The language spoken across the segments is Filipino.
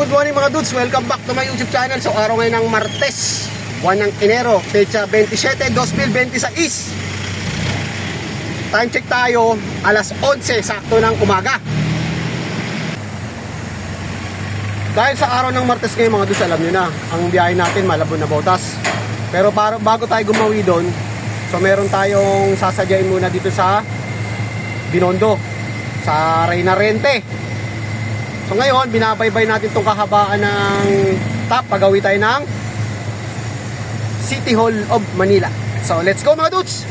good morning mga dudes. Welcome back to my YouTube channel. So araw ngayon ng Martes, buwan ng Enero, pecha 27, 2026. Time check tayo, alas 11, sakto ng umaga. Dahil sa araw ng Martes ngayon mga dudes, alam nyo na, ang biyahe natin Malabon na Botas. Pero bago tayo gumawi doon, so meron tayong sasadyain muna dito sa Binondo, sa Reyna Rente. So ngayon, binabaybay natin itong kahabaan ng top. Pagawi tayo ng City Hall of Manila. So let's go mga dudes!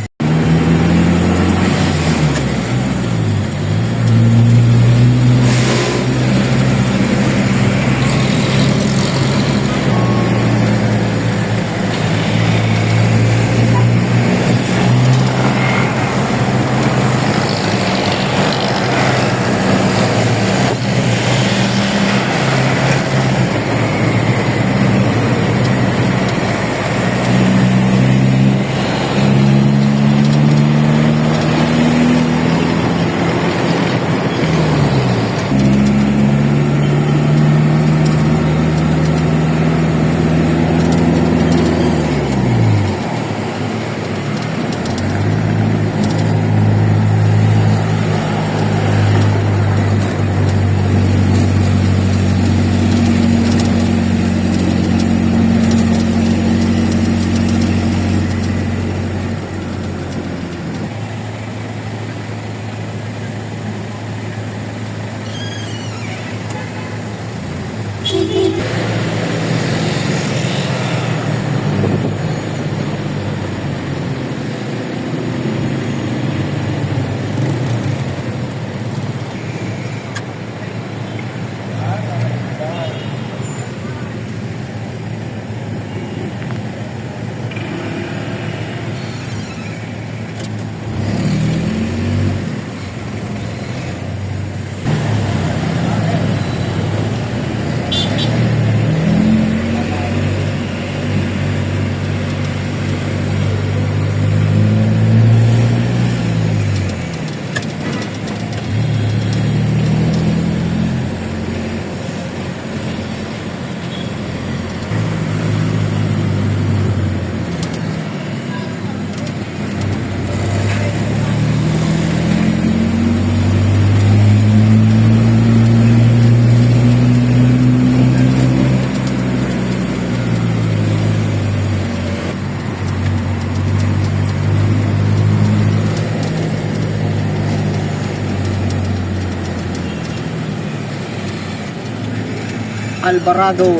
Alvarado.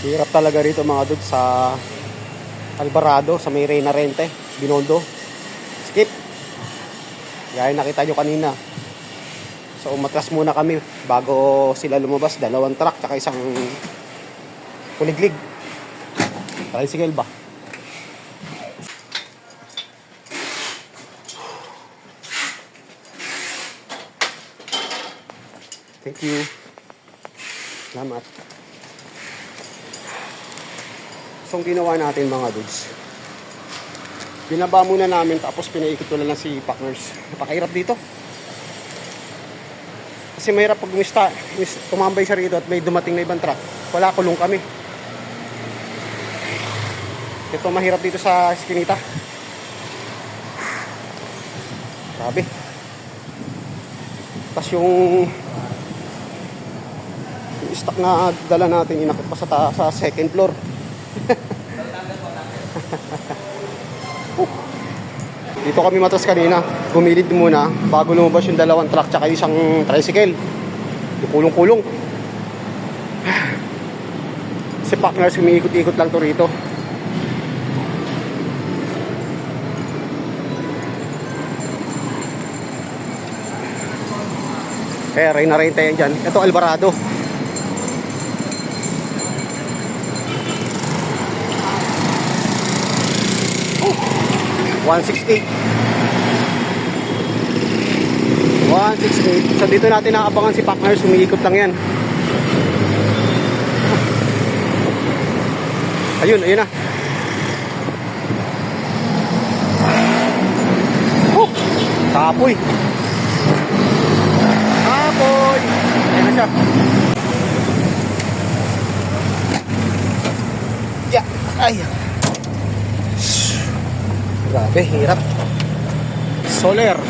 Hirap talaga rito mga dudes sa Alvarado, sa may Reyna Rente, Binondo. Skip. Gaya nakita nyo kanina. So umatras muna kami bago sila lumabas. 2 truck tsaka isang kuliglig. Tricycle ba? Thank you. Salamat. So ang ginawa natin mga dudes, binaba muna namin tapos pinaikot ko lang si Packers. Napakahirap dito kasi mahirap pag tumambay siya rito at may dumating na ibang truck, wala, kulong kami. Ito mahirap dito sa Eskinita. Grabe. Tapos yung stock na dala natin inakit pa sa second floor. Dito kami matras kanina, gumilid muna bago lumabas yung 2 truck tsaka isang tricycle. Yung kulong-kulong. Si Packers umiikot-ikot lang to rito. Kaya rin na rin tayo dyan. Ito Alvarado. Oh, 168. 168. So dito natin naabangan si Partners. Umiikot lang yan. Ayun, ayun na. Oh, tapoy. Tapoy. Ayun na siya. Yeah. Ay. Grabe, hirap. Soler.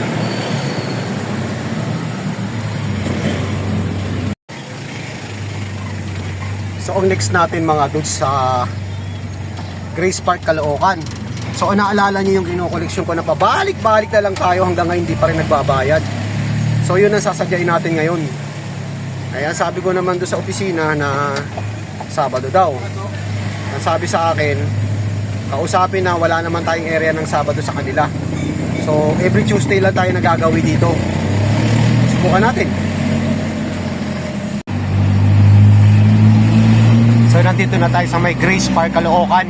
So ang next natin mga dudes sa Grace Park, Caloocan. So naalala niyo yung kinukoleksyon ko na pabalik-balik na lang tayo hanggang ngayon hindi pa rin nagbabayad. So yun ang sasadyain natin ngayon. Kaya sabi ko naman doon sa opisina na Sabado daw. Ang sabi sa akin, kausapin na wala naman tayong area ng Sabado sa kanila. So every Tuesday lang tayo nagagawi dito. Subukan natin. So nandito na tayo sa may Grace Park, Caloocan.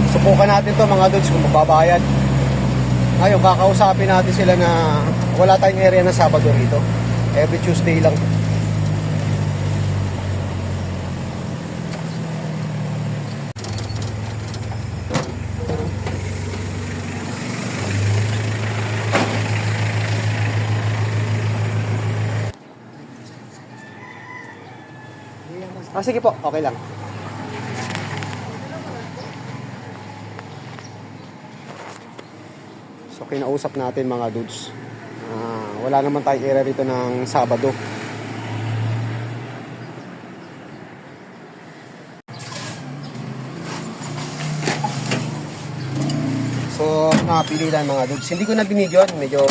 Subukan natin to mga dudes kung mababayad. Ngayon kakausapin natin sila na wala tayong area na Sabado rito. Every Tuesday lang. Sige po, okay lang. So kinausap natin mga dudes. Wala naman tayong area dito ng Sabado. So napili lang mga dudes. Hindi ko na binidyoan. Medyo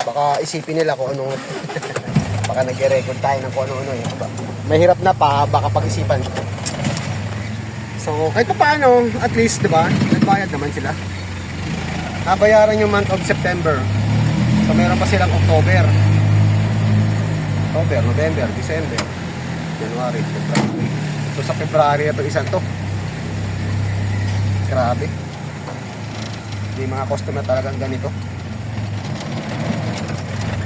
baka isipin nila kung anong baka nag-record tayo ng kung ano-ano. Mahirap na pa, baka pag-isipan. So kahit pa paano, at least diba, nagbayad naman sila. Nabayaran yung month of September. So meron pa silang October, November, December, January, February. So sa February ito isang to. Grabe. May mga customer talagang ganito.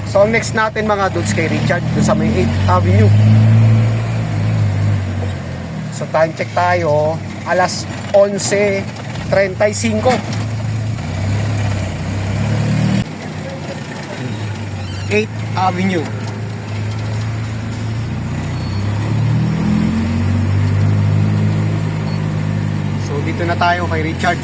So next natin mga dudes kay Richard doon sa may 8th Avenue. So time check tayo, alas 11:35. 8th Avenue. So dito na tayo kay Richard.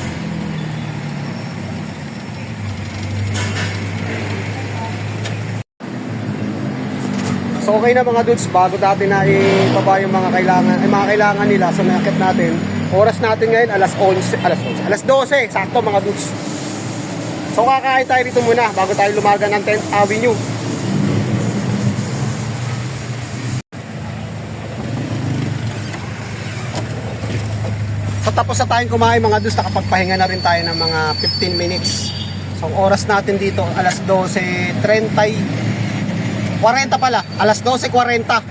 So okay na mga dudes, bago natin na ibaba yung mga kailangan nila sa nakit natin. Oras natin ngayon alas 12, sakto mga dudes. So kakain tayo dito muna bago tayo lumaga ng 10th Avenue. So tapos na tayong kumain mga dudes, nakapagpahinga na rin tayo ng mga 15 minutes. So oras natin dito alas 12:40 pala, alas 12:40.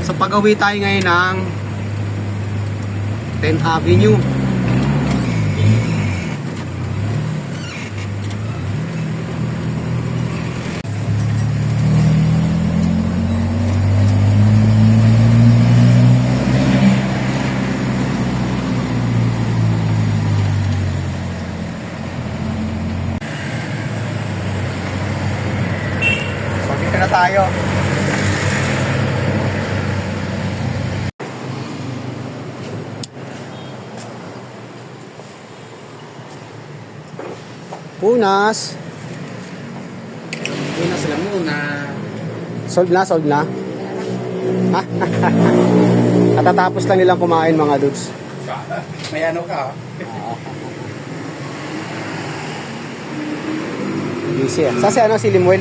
So pag-uwi tayo ngayon ng 10th Avenue. Unas. Unas lang muna. Solve na, solve na. Ha? Katatapos lang nilang kumain mga dudes. May ano ka? Busy ah. Saan si ano, si Limuel?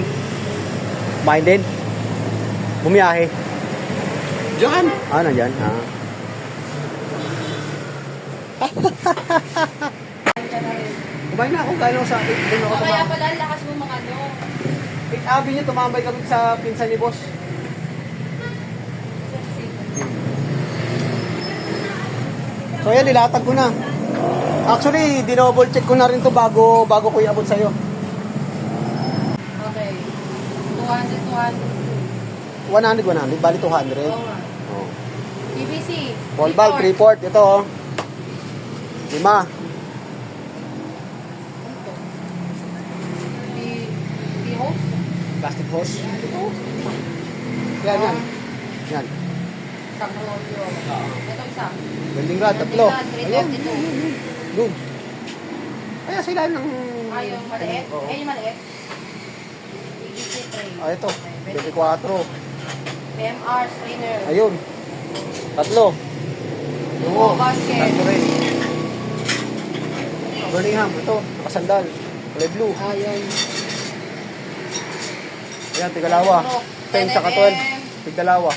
Kumain din? Bumiyahe? Diyan! Ah, nandyan. Ah. Kumain na ako, kaya ako sa akin. Doon ako O kaya tumambay. pala, lakas mo mga ano. 8 Avenue, tumambay kami sa pinsan ni boss. So yan, nilatag ko na. Actually, dinouble check ko na rin to bago ko iabot sa'yo. Okay. 200, 100, bali 200. Oo nga. Oh. PVC. Ball ball, 3/4. Ito oh. 5. P-hose? Plastic hose. Yan. Yan. Isang rolyo. Ito isa. Welding rod, tatlo. Ayun. 332. Good. Ayan, sa ilalim ng... Ah, yung maliit? Oo. Eh, yung maliit? PVC tray. Ah, ito. Okay, 24. PMR strainer. Ayun. Tatlo. Oo, basket. Tatlo rin. Birmingham, ito. Nakasandal. Kulay blue. Ah, yun. Ayan, tigalawa. 10 tsaka 12. Tigdalawa.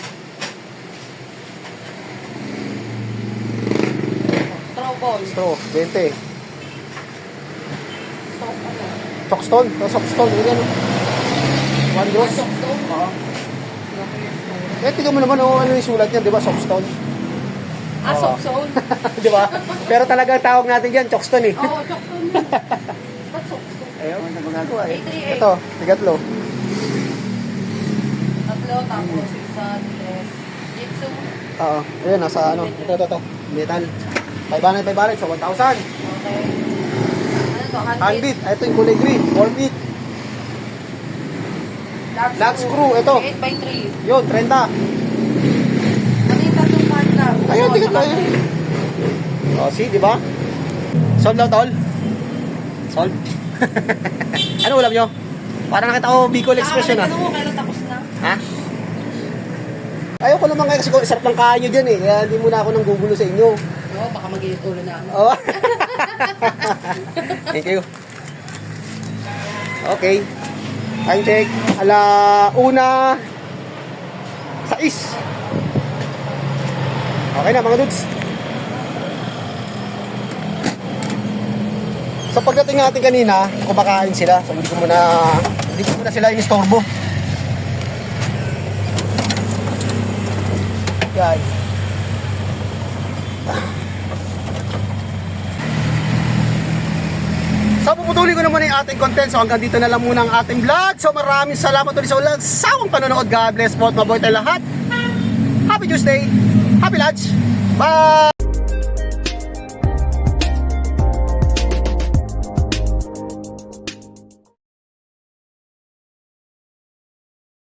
Straw ball. Straw, 20. Straw ano? Chockstone. Ito, Chockstone. Ayan, oh. 1 gross. Chockstone? Oo. Eh, tignan mo naman, oh, ano yung sulat niya, di ba? Chockstone. Ah, Oo. soapstone? Di ba? Pero talaga tawag natin yan, Chockstone eh. Oo, chockstone yun. Ba't soapstone? Ayun, ano magagawa eh. 838. Ito, tigatlo. Tatlo, tapos isa, tres. Gypsum. Oo. Ayun, nasa ano. Ito. Metal. 500, so 1,000. Okay. Ano to? Handbit. Ito yung kulay green. 4 feet. Large screw, ito. 8x3. Yun, 30. Ano yung tatlong part lang? Ayun, tigatlo yun. O, see, di ba? Solve daw, tol. Solve. Ano ulam nyo? Parang nakita ko Bicol Expression ah. Ano mo, kailan tapos na? Ha? Ayoko naman kayo kasi kung sarap ng kain nyo dyan eh. Kaya hindi muna ako nang gugulo sa inyo. Oo, baka mag-iit ulo na ako. Oh. Thank you. Okay. Time check. 1:06. Okay na mga dudes. Sa pagdating natin kanina, kumakain sila. So hindi ko muna sila inistorbo. Yan. So puputulin ko na muna yung ating content. So hanggang dito na lang muna ang ating vlog. So maraming salamat ulit sa walang sawang panonood. God bless po at mabuhay tayo lahat. Happy Tuesday. Happy lunch. Bye!